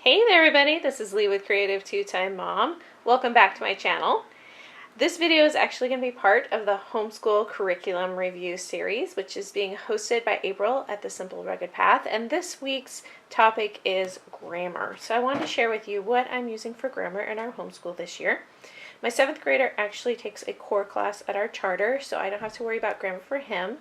Hey there everybody, this is Lee with Creative2xmom. Welcome back to my channel. This video is actually going to be part of the homeschool curriculum review series, which is being hosted by April at the Simple Rugged Path, and this week's topic is grammar. So I wanted to share with you what I'm using for grammar in our homeschool this year. My 7th grader actually takes a core class at our charter, so I don't have to worry about grammar for him.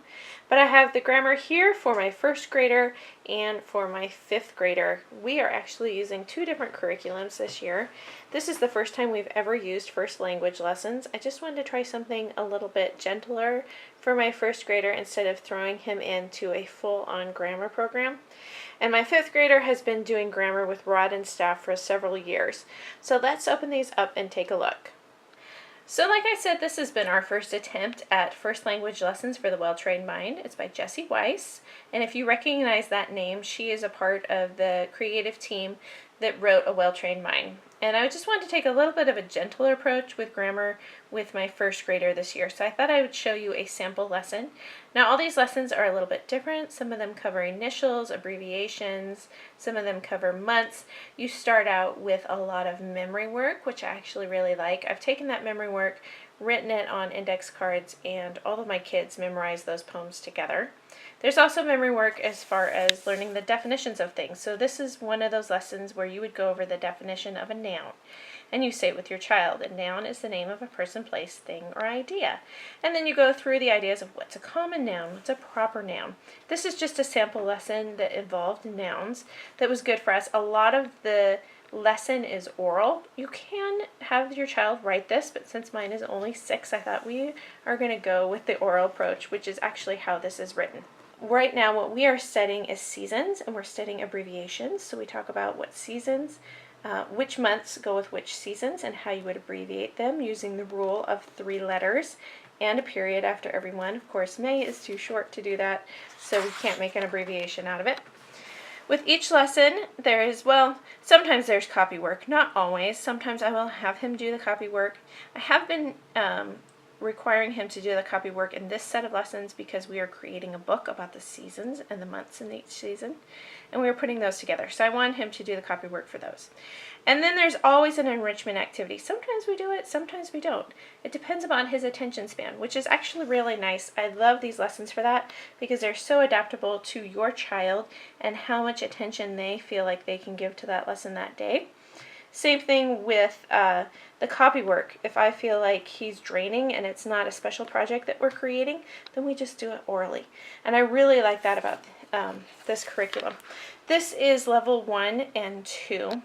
But I have the grammar here for my 1st grader and for my 5th grader. We are actually using 2 different curriculums this year. This is the first time we've ever used first language lessons. I just wanted to try something a little bit gentler for my 1st grader instead of throwing him into a full-on grammar program. And my 5th grader has been doing grammar with rod and staff for several years. So let's open these up and take a look. So like I said, this has been our first attempt at first language lessons for the Well-Trained Mind. It's by Jessie Weiss, and if you recognize that name, she is a part of the creative team that wrote A Well-Trained Mind. And I just wanted to take a little bit of a gentler approach with grammar with my 1st grader this year. So I thought I would show you a sample lesson. Now all these lessons are a little bit different. Some of them cover initials, abbreviations, some of them cover months. You start out with a lot of memory work, which I actually really like. I've taken that memory work, written it on index cards, and all of my kids memorize those poems together. There's also memory work as far as learning the definitions of things. So this is one of those lessons where you would go over the definition of a noun, and you say it with your child. A noun is the name of a person, place, thing, or idea. And then you go through the ideas of what's a common noun, what's a proper noun. This is just a sample lesson that involved nouns that was good for us. A lot of the lesson is oral. You can have your child write this, but since mine is only 6, I thought we are going to go with the oral approach, which is actually how this is written. Right now what we are studying is seasons, and we're studying abbreviations. So we talk about what seasons, which months go with which seasons, and how you would abbreviate them using the rule of 3 letters and a period after every one. Of course, May is too short to do that, so we can't make an abbreviation out of it. With each lesson, there is, well, sometimes there's copy work, not always. Sometimes I will have him do the copy work. I have been requiring him to do the copy work in this set of lessons because we are creating a book about the seasons and the months in each season, and we are putting those together. So I want him to do the copy work for those. And then there's always an enrichment activity. Sometimes we do it, sometimes we don't. It depends upon his attention span, which is actually really nice. I love these lessons for that because they're so adaptable to your child and how much attention they feel like they can give to that lesson that day. Same thing with the copy work. If I feel like he's draining and it's not a special project that we're creating, then we just do it orally. And I really like that about this curriculum. This is level 1 and 2.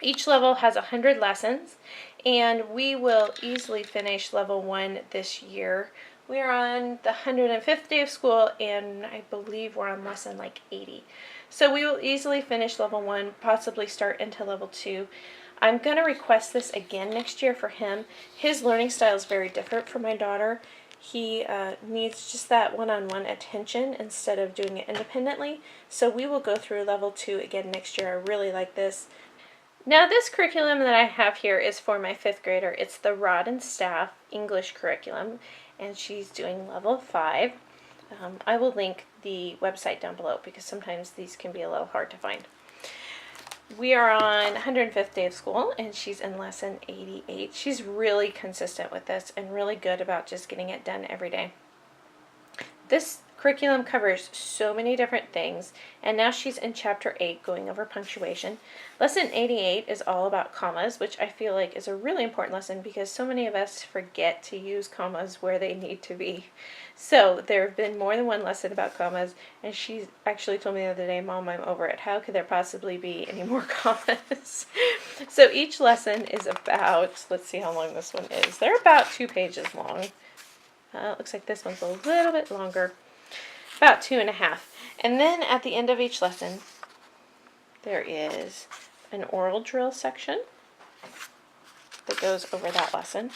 Each level has 100 lessons, and we will easily finish level 1 this year. We are on the 105th day of school, and I believe we're on lesson like 80. So we will easily finish level 1, possibly start into level 2. I'm going to request this again next year for him. His learning style is very different from my daughter. He needs just that one-on-one attention instead of doing it independently. So we will go through level 2 again next year. I really like this. Now this curriculum that I have here is for my 5th grader. It's the Rod and Staff English curriculum, and she's doing level 5. I will link the website down below because sometimes these can be a little hard to find. We are on 105th day of school, and she's in lesson 88. She's really consistent with this and really good about just getting it done every day. This curriculum covers so many different things, and now she's in chapter 8 going over punctuation. Lesson 88 is all about commas, which I feel like is a really important lesson because so many of us forget to use commas where they need to be. So there have been more than one lesson about commas, and she actually told me the other day, "Mom, I'm over it. How could there possibly be any more commas?" So each lesson is about, let's see how long this one is. They're about 2 pages long. It looks like this one's a little bit longer. About 2.5. And then at the end of each lesson, there is an oral drill section that goes over that lesson.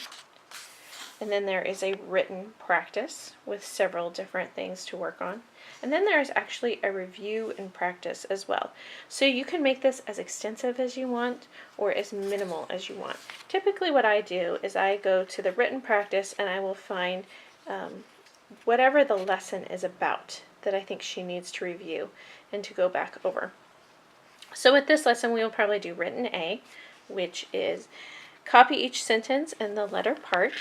And then there is a written practice with several different things to work on. And then there's actually a review and practice as well. So you can make this as extensive as you want or as minimal as you want. Typically what I do is I go to the written practice and I will find whatever the lesson is about that I think she needs to review and to go back over. So with this lesson, we will probably do written A, which is copy each sentence and the letter part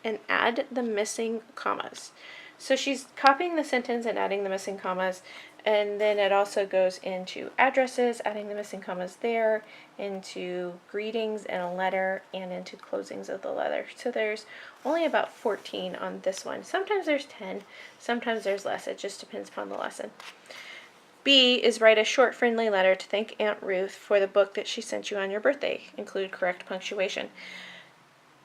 and add the missing commas. So she's copying the sentence and adding the missing commas, and then it also goes into addresses, adding the missing commas there, into greetings and a letter, and into closings of the letter. So there's only about 14 on this one. Sometimes there's 10, sometimes there's less. It just depends upon the lesson. B is write a short, friendly letter to thank Aunt Ruth for the book that she sent you on your birthday. Include correct punctuation.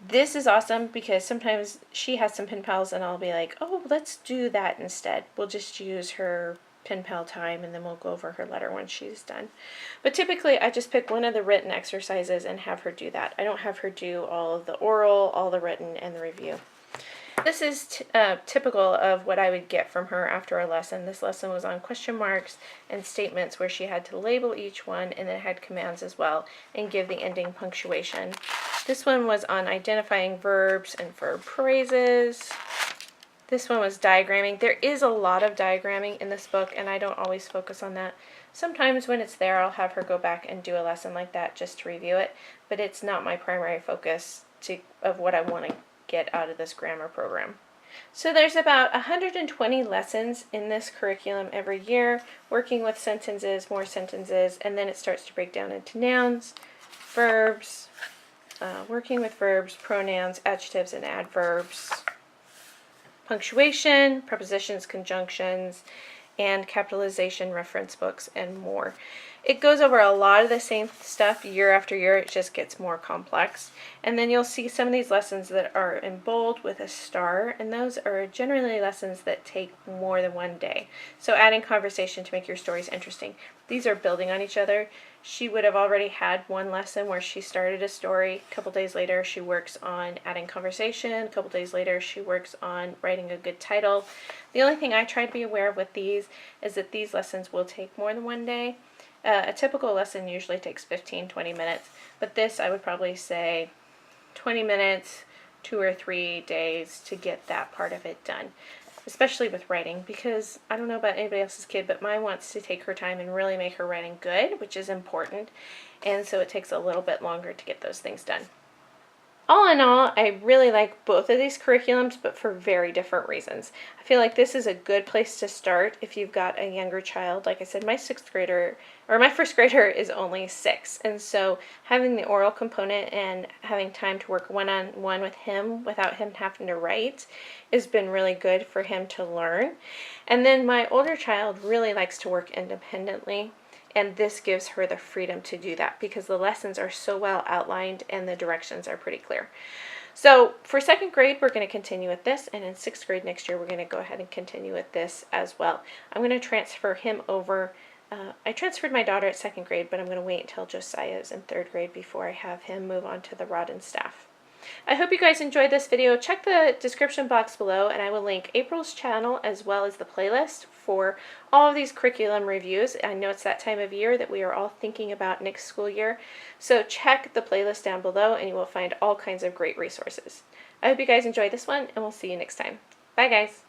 This is awesome because sometimes she has some pen pals and I'll be like, oh, let's do that instead. We'll just use her pen pal time and then we'll go over her letter when she's done. But typically I just pick one of the written exercises and have her do that. I don't have her do all of the oral, all the written, and the review. This is typical of what I would get from her after a lesson. This lesson was on question marks and statements where she had to label each one and then had commands as well and give the ending punctuation. This one was on identifying verbs and verb phrases. This one was diagramming. There is a lot of diagramming in this book and I don't always focus on that. Sometimes when it's there I'll have her go back and do a lesson like that just to review it, but it's not my primary focus of what I want to get out of this grammar program. So there's about 120 lessons in this curriculum every year, working with sentences, more sentences, and then it starts to break down into nouns, verbs, working with verbs, pronouns, adjectives, and adverbs, punctuation, prepositions, conjunctions, and capitalization, reference books, and more. It goes over a lot of the same stuff year after year. It just gets more complex. And then you'll see some of these lessons that are in bold with a star, and those are generally lessons that take more than one day. So adding conversation to make your stories interesting. These are building on each other. She would have already had one lesson where she started a story. A couple days later, she works on adding conversation. A couple days later, she works on writing a good title. The only thing I try to be aware of with these is that these lessons will take more than one day. A typical lesson usually takes 15-20 minutes, but this I would probably say 20 minutes, 2 or 3 days to get that part of it done, especially with writing, because I don't know about anybody else's kid, but mine wants to take her time and really make her writing good, which is important, and so it takes a little bit longer to get those things done. All in all, I really like both of these curriculums, but for very different reasons. I feel like this is a good place to start if you've got a younger child. Like I said, my first grader is only 6, and so having the oral component and having time to work one-on-one with him without him having to write has been really good for him to learn. And then my older child really likes to work independently. And this gives her the freedom to do that because the lessons are so well outlined and the directions are pretty clear. So for 2nd grade, we're going to continue with this, and in 6th grade next year, we're going to go ahead and continue with this as well. I'm going to transfer him over. I transferred my daughter at 2nd grade, but I'm going to wait until Josiah is in 3rd grade before I have him move on to the rod and staff. I hope you guys enjoyed this video. Check the description box below and I will link April's channel as well as the playlist for all of these curriculum reviews. I know it's that time of year that we are all thinking about next school year, so check the playlist down below and you will find all kinds of great resources. I hope you guys enjoyed this one and we'll see you next time. Bye guys!